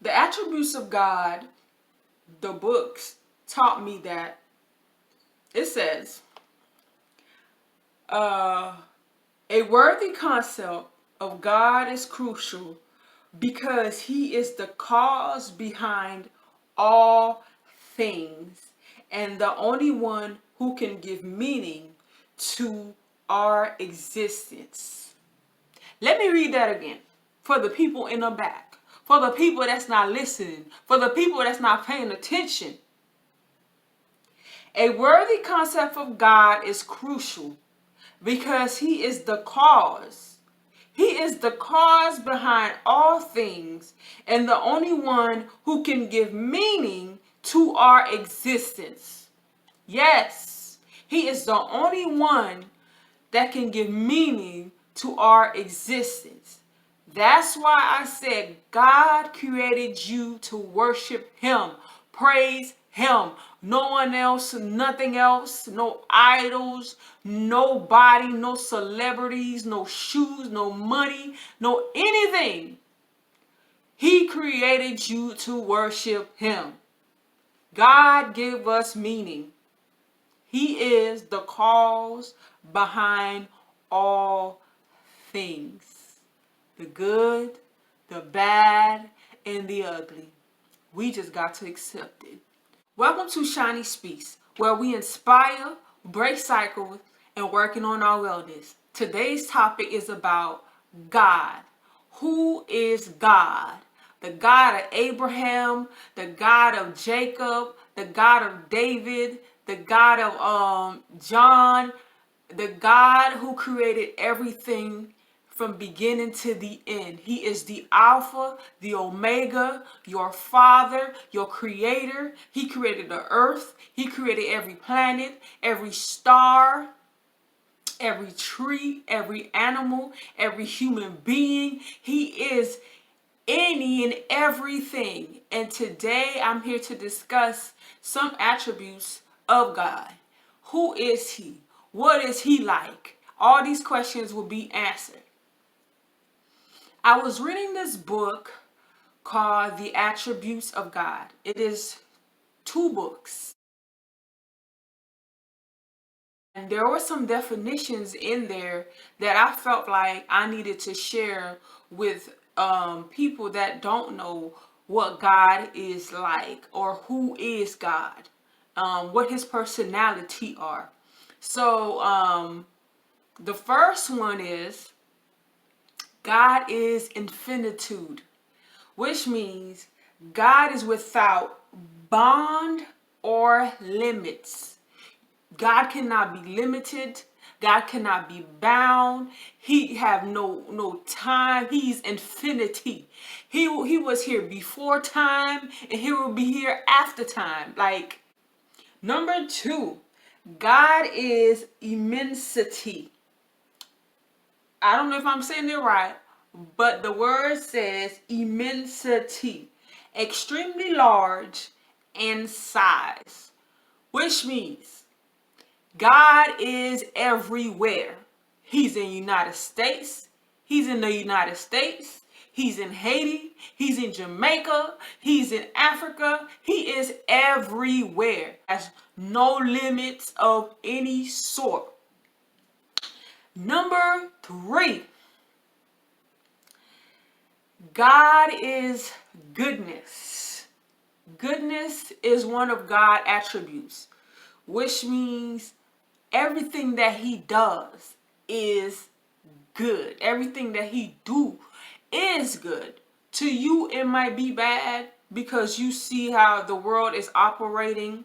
The attributes of God, the books taught me that it says, a worthy concept of God is crucial because he is the cause behind all things and the only one who can give meaning to our existence. Let me read that again for the people in the back, for the people that's not listening, for the people that's not paying attention. A worthy concept of God is crucial because he is the cause. He is the cause behind all things and the only one who can give meaning to our existence. Yes, he is the only one that can give meaning to our existence. That's why I said God created you to worship him, praise him. No one else, nothing else, no idols, nobody, no celebrities, no shoes, no money, no anything. He created you to worship him. God gave us meaning. He is the cause behind all things. The good, the bad, and the ugly. We just got to accept it. Welcome to Shaunie Speaks, where we inspire, break cycles, and working on our wellness. Today's topic is about God. Who is God? The God of Abraham, the God of Jacob, the God of David, the God of John, the God who created everything from beginning to the end. He is the Alpha, the Omega, your Father, your Creator. He created the earth. He created every planet, every star, every tree, every animal, every human being. He is any and everything. And today I'm here to discuss some attributes of God. Who is he? What is he like? All these questions will be answered. I was reading this book called The Attributes of God. It is 2 books. And there were some definitions in there that I felt like I needed to share with people that don't know what God is like or who is God, what his personality are. So the first one is God is infinitude, which means God is without bond or limits. God cannot be limited. God cannot be bound. He have no time. He's infinity. He was here before time and he will be here after time. Like, number 2, God is immensity. I don't know if I'm saying it right, but the word says immensity, extremely large in size, which means God is everywhere. He's in the United States. He's in the United States. He's in Haiti. He's in Jamaica. He's in Africa. He is everywhere. Has no limits of any sort. Number 3, God is goodness. Goodness is one of God's attributes, which means everything that he does is good. Everything that he do is good. To you, it might be bad because you see how the world is operating,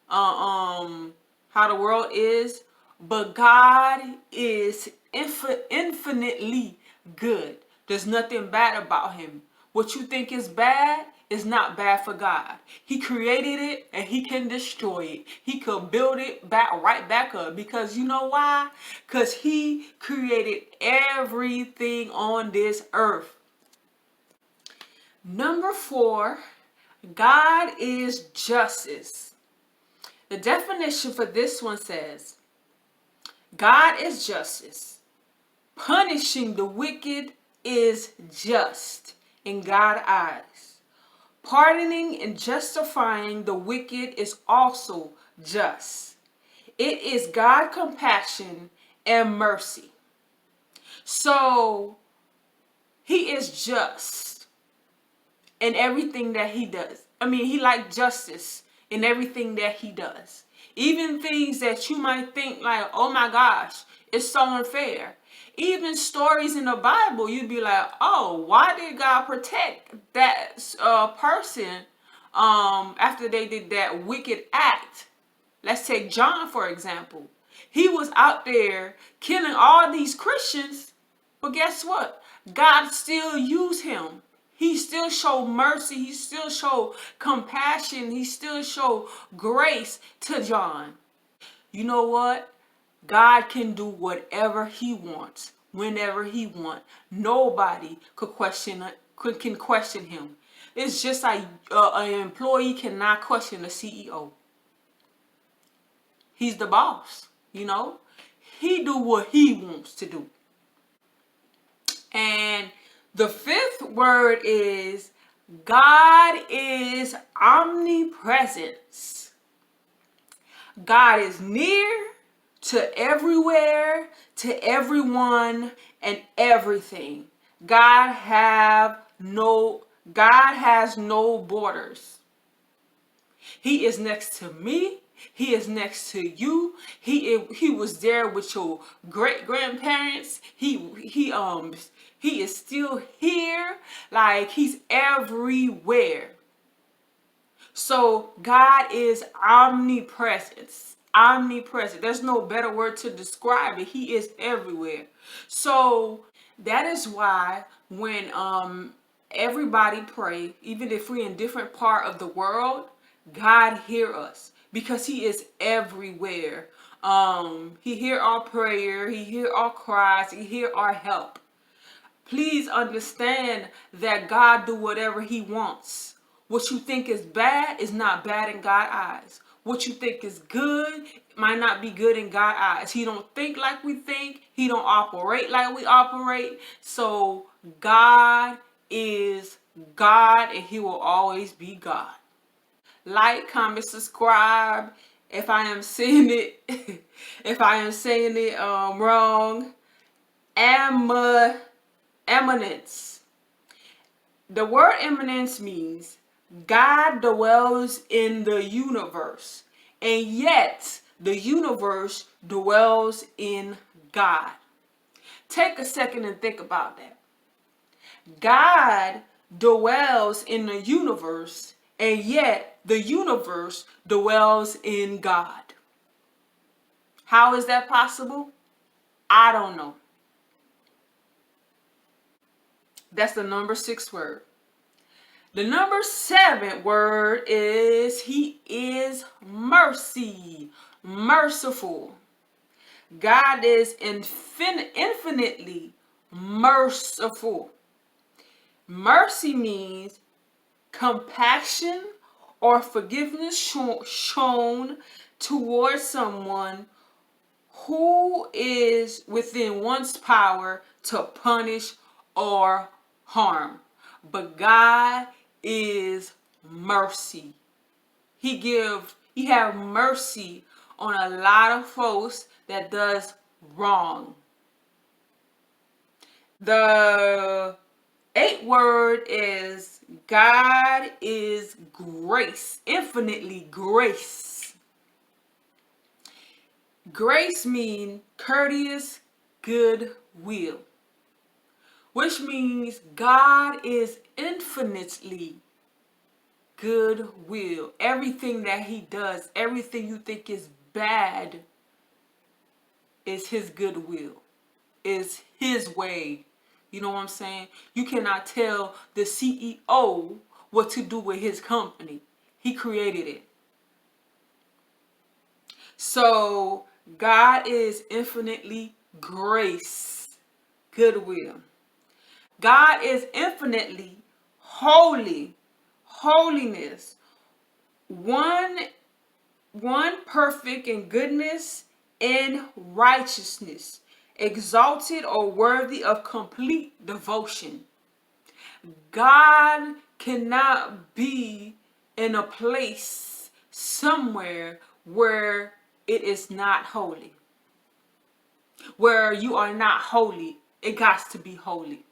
how the world is. But God is infinitely good. There's nothing bad about him. What you think is bad is not bad for God. He created it and he can destroy it. He could build it right back up. Because you know why? Because he created everything on this earth. Number 4, God is justice. The definition for this one says, God is justice. Punishing the wicked is just in God's eyes. Pardoning and justifying the wicked is also just. It is God's compassion and mercy. So he is just in everything that he does. I mean, he likes justice in everything that he does. Even things that you might think like, oh my gosh, it's so unfair. Even stories in the Bible, you'd be like, oh, why did God protect that person after they did that wicked act? Let's take John, for example. He was out there killing all these Christians, but guess what? God still used him. He still showed mercy. He still showed compassion. He still showed grace to John. You know what? God can do whatever he wants, whenever he wants. Nobody can question him. It's just like an employee cannot question the CEO. He's the boss, you know. He do what he wants to do. And the fifth word is God is omnipresence. God is near to everywhere, to everyone, and everything. God has no borders. He is next to me. He is next to you. He was there with your great grandparents. He is still here. Like, he's everywhere. So God is omnipresence. Omnipresent. There's no better word to describe it. He is everywhere. So that is why when everybody pray, even if we're in different part of the world, God hear us because he is everywhere. He hear our prayer, he hear our cries, he hear our help. Please understand that God do whatever he wants. What you think is bad is not bad in God's eyes. What you think is good might not be good in God's eyes. He don't think like we think. He don't operate like we operate. So God is God, and he will always be God. Like, comment, subscribe. If I am saying it, wrong, immanence. The word immanence means God dwells in the universe, and yet the universe dwells in God. Take a second and think about that. God dwells in the universe, and yet the universe dwells in God. How is that possible? I don't know. That's the number 6 word. The number 7 word is he is mercy, merciful. God is infinitely merciful. Mercy means compassion or forgiveness shown towards someone who is within one's power to punish or harm. But God is mercy. He have mercy on a lot of folks that does wrong. The 8th word is God is grace, infinitely grace. Grace means courteous goodwill, which means God is infinitely goodwill. Everything that he does, everything you think is bad, is his goodwill, is his way. You know what I'm saying? You cannot tell the CEO what to do with his company. He created it. So God is infinitely grace, goodwill. God is infinitely holy, holiness, one perfect in goodness and righteousness, exalted or worthy of complete devotion. God cannot be in a place somewhere where it is not holy. Where you are not holy, it got to be holy.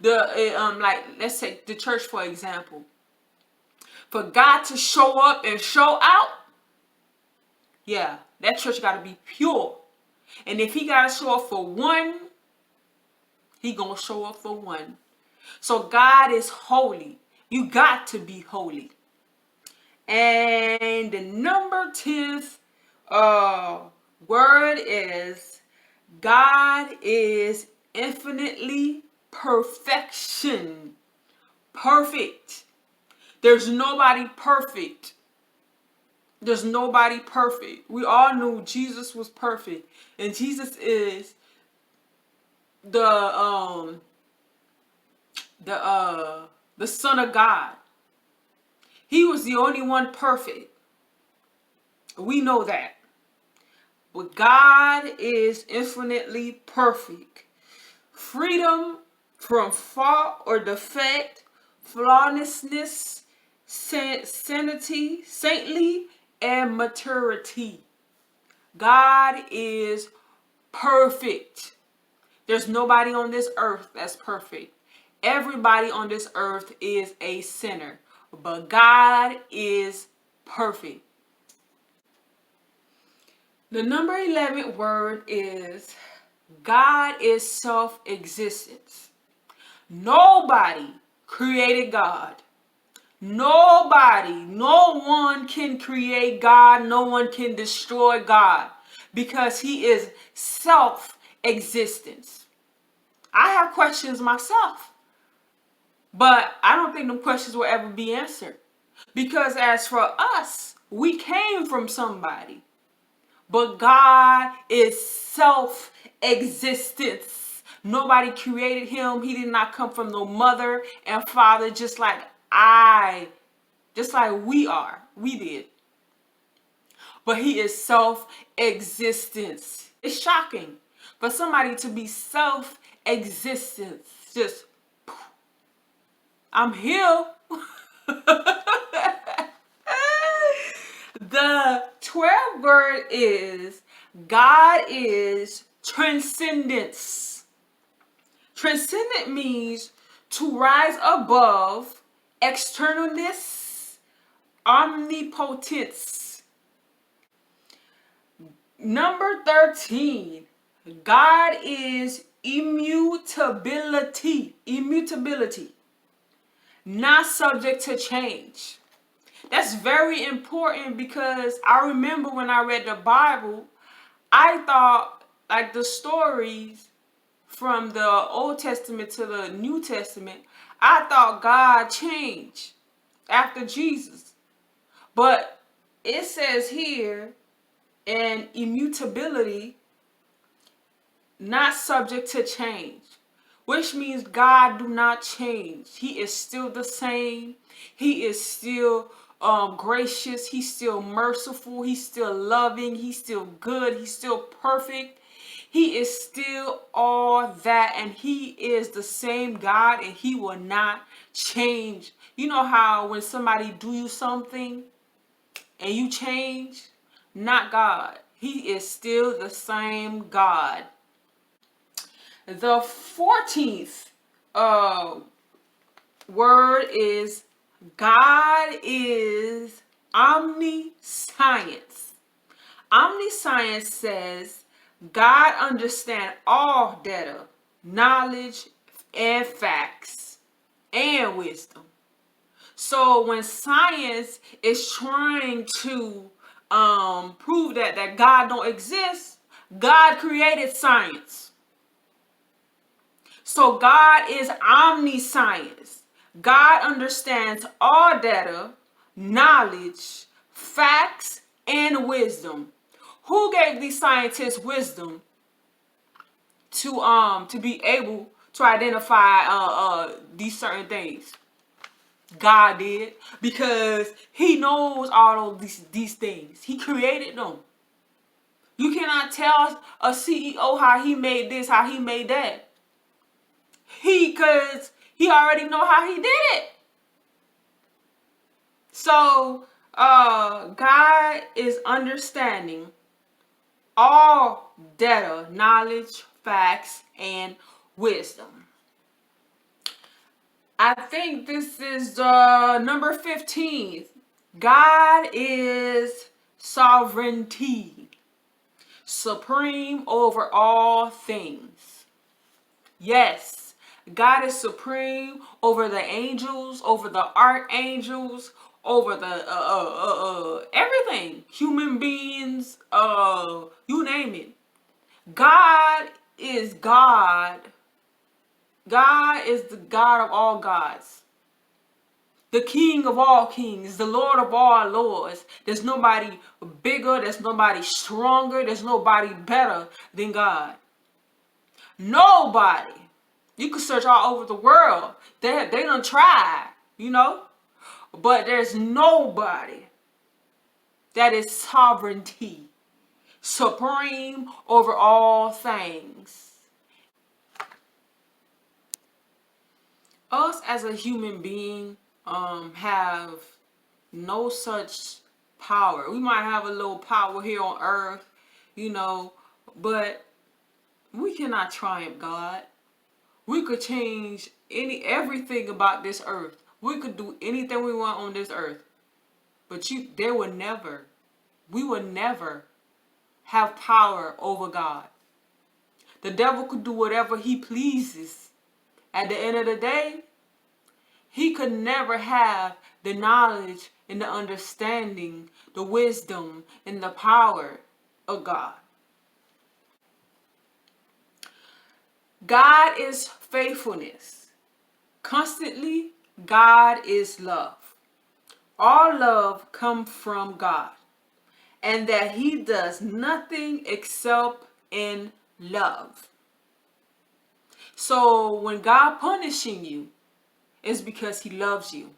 Like, let's take the church for example. For God to show up and show out, yeah, that church got to be pure. And if he got to show up for one, he gonna show up for one. So God is holy. You got to be holy. And the number 10th word is God is infinitely perfection. Perfect. There's nobody perfect. There's nobody perfect. We all knew Jesus was perfect. And Jesus is the Son of God. He was the only one perfect. We know that. But God is infinitely perfect. Freedom from fault or defect, flawlessness, sanity, saintly, and maturity. God is perfect. There's nobody on this earth that's perfect. Everybody on this earth is a sinner. But God is perfect. The number 11 word is God is self-existence. Nobody created God. Nobody, no one can create God. No one can destroy God because he is self-existence. I have questions myself, but I don't think them questions will ever be answered because as for us, we came from somebody. But God is self-existence. Nobody created him. He did not come from no mother and father just like we are. We did. But he is self-existence. It's shocking for somebody to be self-existence. Just, I'm here. The 12th word is God is transcendence. Transcendent means to rise above external-ness, omnipotence. Number 13, God is immutability. Immutability. Not subject to change. That's very important because I remember when I read the Bible, I thought like the stories from the Old Testament to the New Testament, I thought God changed after Jesus. But it says here in immutability, not subject to change, which means God do not change. He is still the same. He is still gracious. He's still merciful. He's still loving. He's still good. He's still perfect. He is still all that, and he is the same God, and he will not change. You know how when somebody do you something and you change? Not God. He is still the same God. The 14th word is God is omniscience. Omniscience says God understands all data, knowledge, and facts, and wisdom. So when science is trying to prove that God don't exist, God created science. So God is omniscience. God understands all data, knowledge, facts, and wisdom. Who gave these scientists wisdom to be able to identify these certain things? God did, because he knows all of these things. He created them. You cannot tell a CEO how he made this, how he made that. Because He already know how he did it. So God is understanding all data, knowledge, facts, and wisdom. I think this is number 15. God is sovereignty, supreme over all things. Yes, God is supreme over the angels, over the archangels, over the everything, human beings, you name it. God is God. God is the God of all gods, the King of all kings, the Lord of all lords. There's nobody bigger, there's nobody stronger, there's nobody better than God. Nobody. You can search all over the world. They done tried, you know, but there's nobody that is sovereignty, supreme over all things. Us as a human being have no such power. We might have a little power here on earth, you know, but we cannot triumph God. We could change everything about this earth. We could do anything we want on this earth. But we will never have power over God. The devil could do whatever he pleases. At the end of the day, he could never have the knowledge and the understanding, the wisdom and the power of God. God is faithfulness. Constantly, God is love. All love comes from God, and that he does nothing except in love. So when God punishing you, it's because he loves you.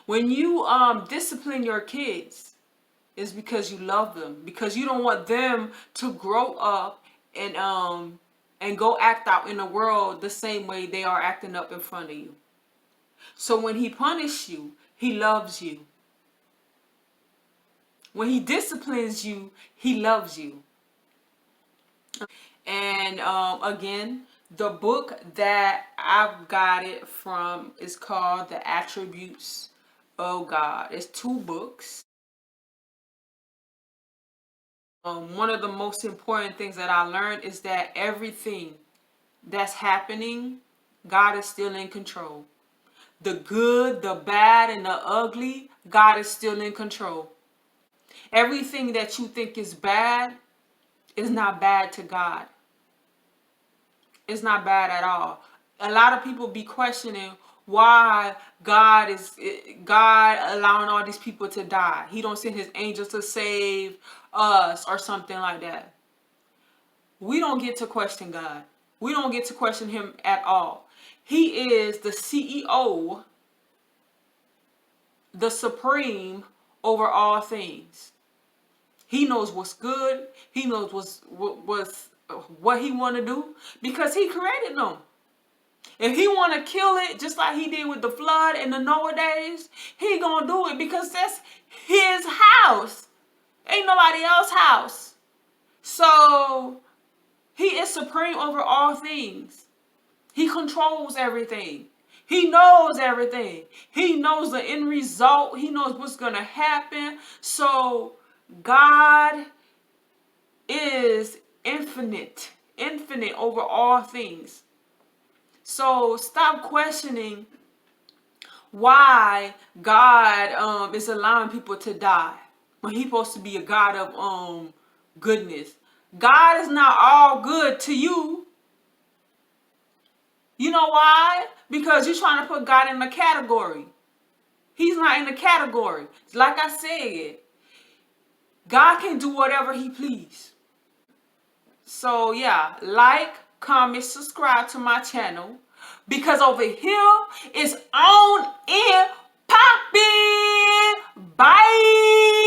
When you discipline your kids, it's because you love them, because you don't want them to grow up and go act out in the world the same way they are acting up in front of you. So when he punishes you, he loves you. When he disciplines you, he loves you. And again, the book that I've got it from is called The Attributes of God. It's 2 books. One of the most important things that I learned is that everything that's happening, God is still in control. The good, the bad, and the ugly, God is still in control. Everything that you think is bad is not bad to God. It's not bad at all. A lot of people be questioning why God allowing all these people to die. He don't send his angels to save us or something like that. We don't get to question God. We don't get to question him at all. He is the CEO, the supreme over all things. He knows what's good. He knows what he want to do, because he created them. If he want to kill it, just like he did with the flood in the Noah days, he gonna do it, because that's his house. Ain't nobody else's house. So he is supreme over all things. He controls everything. He knows everything. He knows the end result. He knows what's gonna happen. So God is infinite over all things. So stop questioning why God is allowing people to die when he's supposed to be a God of goodness. God is not all good to you. You know why? Because you're trying to put God in a category. He's not in the category. Like I said, God can do whatever he please. So yeah, like, comment, subscribe to my channel, because over here is on and popping. Bye.